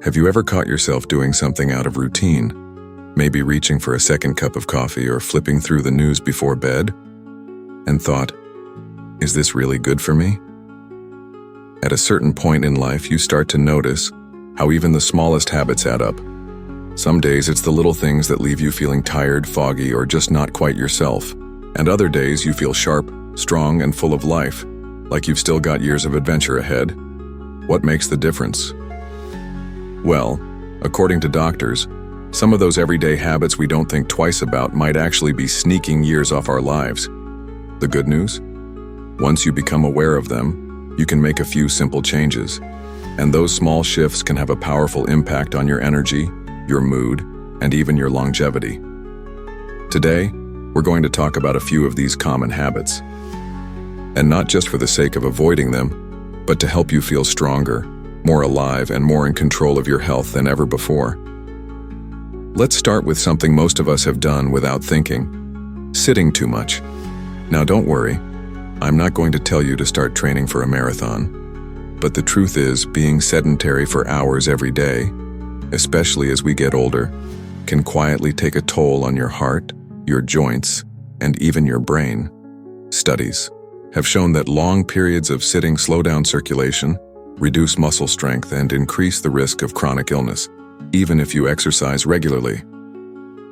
Have you ever caught yourself doing something out of routine? Maybe reaching for a second cup of coffee or flipping through the news before bed? And thought, is this really good for me? At a certain point in life, you start to notice how even the smallest habits add up. Some days it's the little things that leave you feeling tired, foggy, or just not quite yourself. And other days you feel sharp, strong, and full of life, like you've still got years of adventure ahead. What makes the difference? Well, according to doctors, some of those everyday habits we don't think twice about might actually be sneaking years off our lives. The good news? Once you become aware of them, you can make a few simple changes, and those small shifts can have a powerful impact on your energy, your mood, and even your longevity. Today, we're going to talk about a few of these common habits, and not just for the sake of avoiding them, but to help you feel stronger, more alive, and more in control of your health than ever before. Let's start with something most of us have done without thinking: sitting too much. Now don't worry, I'm not going to tell you to start training for a marathon, but the truth is, being sedentary for hours every day, especially as we get older, can quietly take a toll on your heart, your joints, and even your brain. Studies have shown that long periods of sitting slow down circulation, reduce muscle strength, and increase the risk of chronic illness, even if you exercise regularly.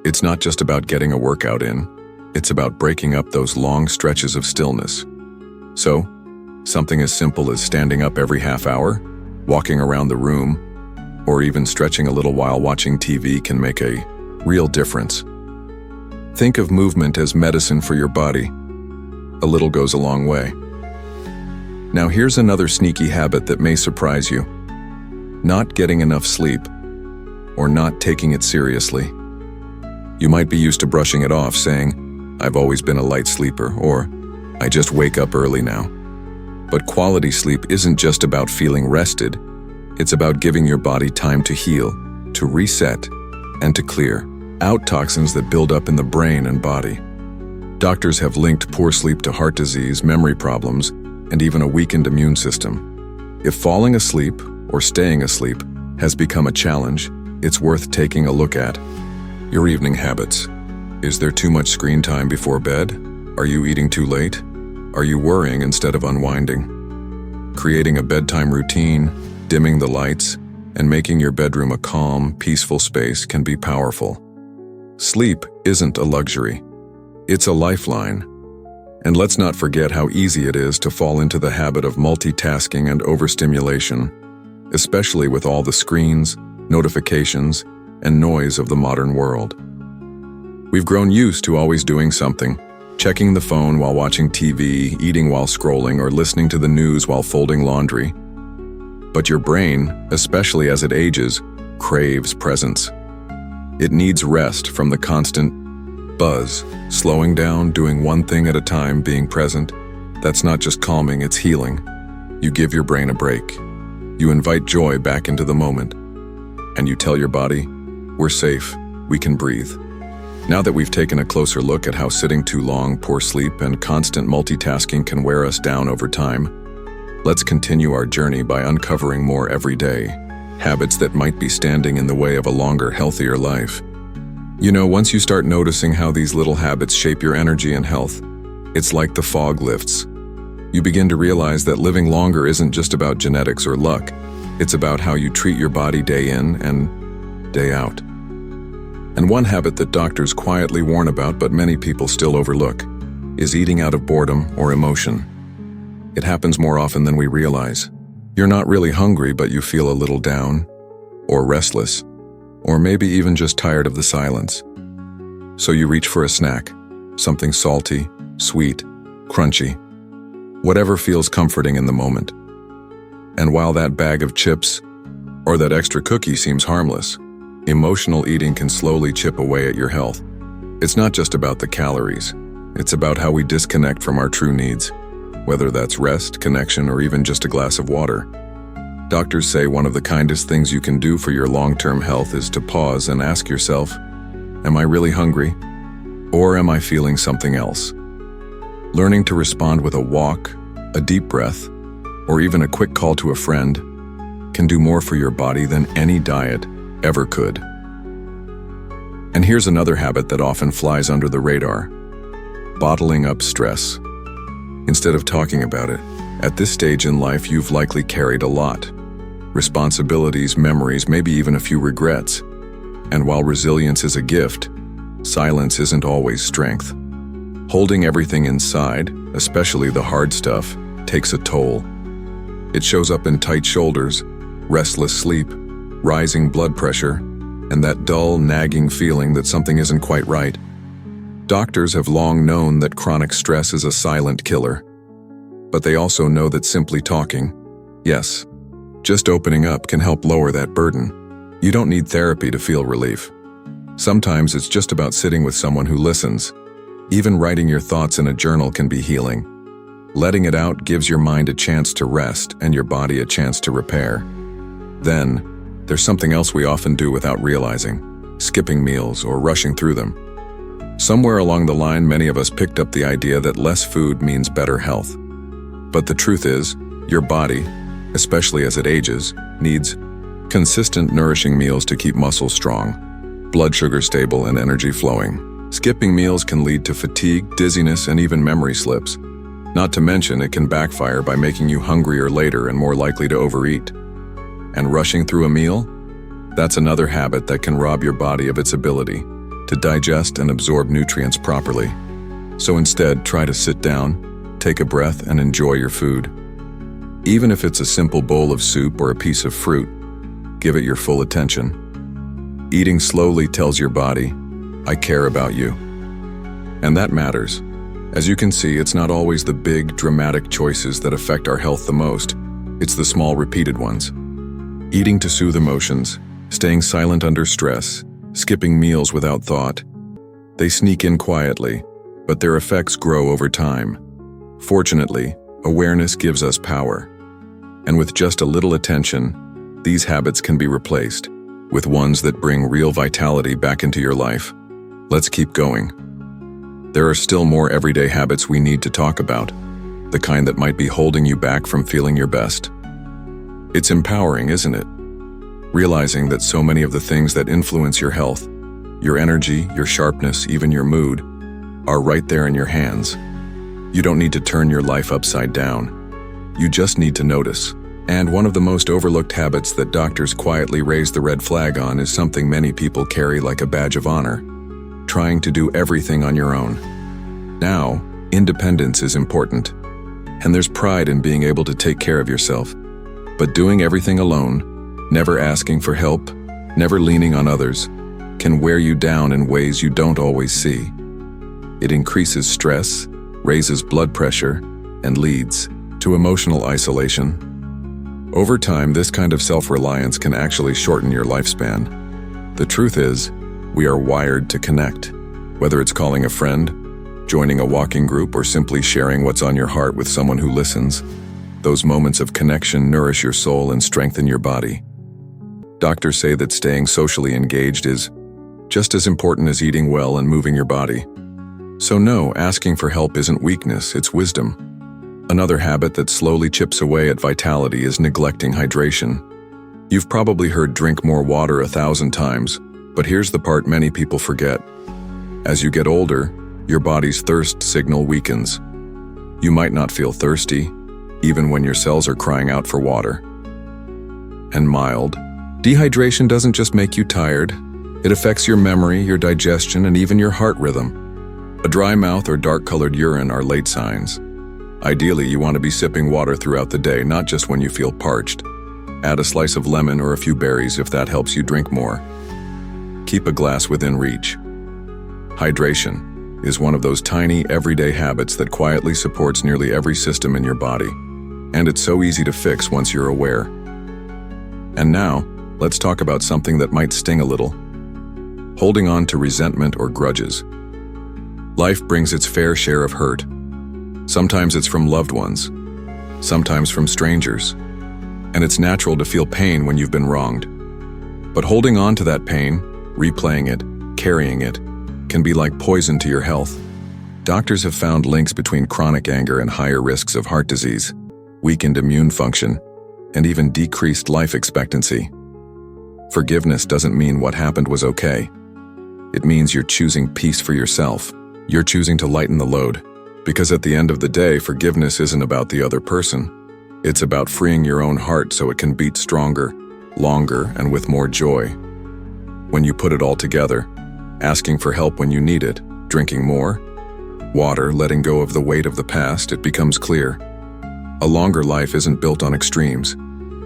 It's not just about getting a workout in, it's about breaking up those long stretches of stillness. So, something as simple as standing up every half hour, walking around the room, or even stretching a little while watching TV can make a real difference. Think of movement as medicine for your body. A little goes a long way. Now here's another sneaky habit that may surprise you: not getting enough sleep, or not taking it seriously. You might be used to brushing it off, saying, "I've always been a light sleeper," or "I just wake up early now." But quality sleep isn't just about feeling rested. It's about giving your body time to heal, to reset, and to clear out toxins that build up in the brain and body. Doctors have linked poor sleep to heart disease, memory problems, and even a weakened immune system. If falling asleep or staying asleep has become a challenge, it's worth taking a look at. Your evening habits. Is there too much screen time before bed? Are you eating too late? Are you worrying instead of unwinding? Creating a bedtime routine, dimming the lights, and making your bedroom a calm, peaceful space can be powerful. Sleep isn't a luxury. It's a lifeline. And let's not forget how easy it is to fall into the habit of multitasking and overstimulation, especially with all the screens, notifications, and noise of the modern world. We've grown used to always doing something, checking the phone while watching TV, eating while scrolling, or listening to the news while folding laundry. But your brain, especially as it ages, craves presence. It needs rest from the constant buzz. Slowing down, doing one thing at a time, being present, that's not just calming, it's healing. You give your brain a break. You invite joy back into the moment. And you tell your body, we're safe, we can breathe. Now that we've taken a closer look at how sitting too long, poor sleep, and constant multitasking can wear us down over time, let's continue our journey by uncovering more everyday habits that might be standing in the way of a longer, healthier life. You know, once you start noticing how these little habits shape your energy and health, it's like the fog lifts. You begin to realize that living longer isn't just about genetics or luck. It's about how you treat your body day in and day out. And one habit that doctors quietly warn about but many people still overlook is eating out of boredom or emotion. It happens more often than we realize. You're not really hungry, but you feel a little down, or restless, or maybe even just tired of the silence. So you reach for a snack, something salty, sweet, crunchy, whatever feels comforting in the moment. And while that bag of chips or that extra cookie seems harmless, emotional eating can slowly chip away at your health. It's not just about the calories. It's about how we disconnect from our true needs, whether that's rest, connection, or even just a glass of water. Doctors say one of the kindest things you can do for your long-term health is to pause and ask yourself, am I really hungry? Or am I feeling something else? Learning to respond with a walk, a deep breath, or even a quick call to a friend can do more for your body than any diet ever could. And here's another habit that often flies under the radar: bottling up stress. Instead of talking about it, at this stage in life you've likely carried a lot. Responsibilities, memories, maybe even a few regrets. And while resilience is a gift, silence isn't always strength. Holding everything inside, especially the hard stuff, takes a toll. It shows up in tight shoulders, restless sleep, rising blood pressure, and that dull, nagging feeling that something isn't quite right. Doctors have long known that chronic stress is a silent killer. But they also know that simply talking, yes, just opening up, can help lower that burden. You don't need therapy to feel relief. Sometimes it's just about sitting with someone who listens. Even writing your thoughts in a journal can be healing. Letting it out gives your mind a chance to rest and your body a chance to repair. Then, there's something else we often do without realizing: skipping meals or rushing through them. Somewhere along the line, many of us picked up the idea that less food means better health. But the truth is, your body, especially as it ages, needs consistent, nourishing meals to keep muscles strong, blood sugar stable, and energy flowing. Skipping meals can lead to fatigue, dizziness, and even memory slips. Not to mention, it can backfire by making you hungrier later and more likely to overeat. And rushing through a meal? That's another habit that can rob your body of its ability to digest and absorb nutrients properly. So instead, try to sit down, take a breath, and enjoy your food. Even if it's a simple bowl of soup or a piece of fruit, give it your full attention. Eating slowly tells your body, "I care about you." And that matters. As you can see, it's not always the big, dramatic choices that affect our health the most. It's the small, repeated ones. Eating to soothe emotions, staying silent under stress, skipping meals without thought. They sneak in quietly, but their effects grow over time. Fortunately, awareness gives us power. And with just a little attention, these habits can be replaced with ones that bring real vitality back into your life. Let's keep going. There are still more everyday habits we need to talk about, the kind that might be holding you back from feeling your best. It's empowering, isn't it? Realizing that so many of the things that influence your health, your energy, your sharpness, even your mood, are right there in your hands. You don't need to turn your life upside down. You just need to notice. And one of the most overlooked habits that doctors quietly raise the red flag on is something many people carry like a badge of honor: trying to do everything on your own. Now, independence is important, and there's pride in being able to take care of yourself. But doing everything alone, never asking for help, never leaning on others, can wear you down in ways you don't always see. It increases stress, raises blood pressure, and leads to emotional isolation. Over time, this kind of self-reliance can actually shorten your lifespan. The truth is, we are wired to connect. Whether it's calling a friend, joining a walking group, or simply sharing what's on your heart with someone who listens, those moments of connection nourish your soul and strengthen your body. Doctors say that staying socially engaged is just as important as eating well and moving your body. So no, asking for help isn't weakness, it's wisdom. Another habit that slowly chips away at vitality is neglecting hydration. You've probably heard drink more water 1,000 times, but here's the part many people forget. As you get older, your body's thirst signal weakens. You might not feel thirsty, even when your cells are crying out for water. And mild dehydration doesn't just make you tired, it affects your memory, your digestion, and even your heart rhythm. A dry mouth or dark-colored urine are late signs. Ideally, you want to be sipping water throughout the day, not just when you feel parched. Add a slice of lemon or a few berries if that helps you drink more. Keep a glass within reach. Hydration is one of those tiny, everyday habits that quietly supports nearly every system in your body. And it's so easy to fix once you're aware. And now, let's talk about something that might sting a little: holding on to resentment or grudges. Life brings its fair share of hurt. Sometimes it's from loved ones, sometimes from strangers, and it's natural to feel pain when you've been wronged. But holding on to that pain, replaying it, carrying it, can be like poison to your health. Doctors have found links between chronic anger and higher risks of heart disease, weakened immune function, and even decreased life expectancy. Forgiveness doesn't mean what happened was okay. It means you're choosing peace for yourself. You're choosing to lighten the load. Because at the end of the day, forgiveness isn't about the other person. It's about freeing your own heart so it can beat stronger, longer, and with more joy. When you put it all together, asking for help when you need it, drinking more water, letting go of the weight of the past, it becomes clear. A longer life isn't built on extremes.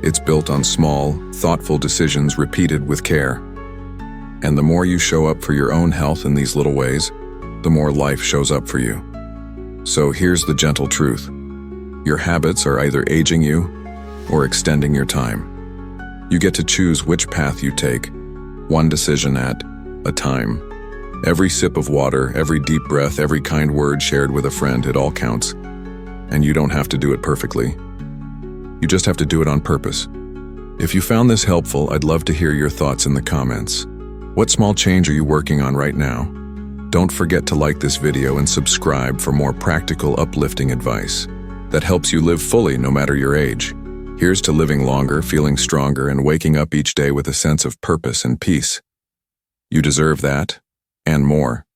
It's built on small, thoughtful decisions repeated with care. And the more you show up for your own health in these little ways, the more life shows up for you. So here's the gentle truth. Your habits are either aging you or extending your time. You get to choose which path you take, one decision at a time. Every sip of water, every deep breath, every kind word shared with a friend, it all counts. And you don't have to do it perfectly. You just have to do it on purpose. If you found this helpful, I'd love to hear your thoughts in the comments. What small change are you working on right now? Don't forget to like this video and subscribe for more practical, uplifting advice that helps you live fully no matter your age. Here's to living longer, feeling stronger, and waking up each day with a sense of purpose and peace. You deserve that, and more.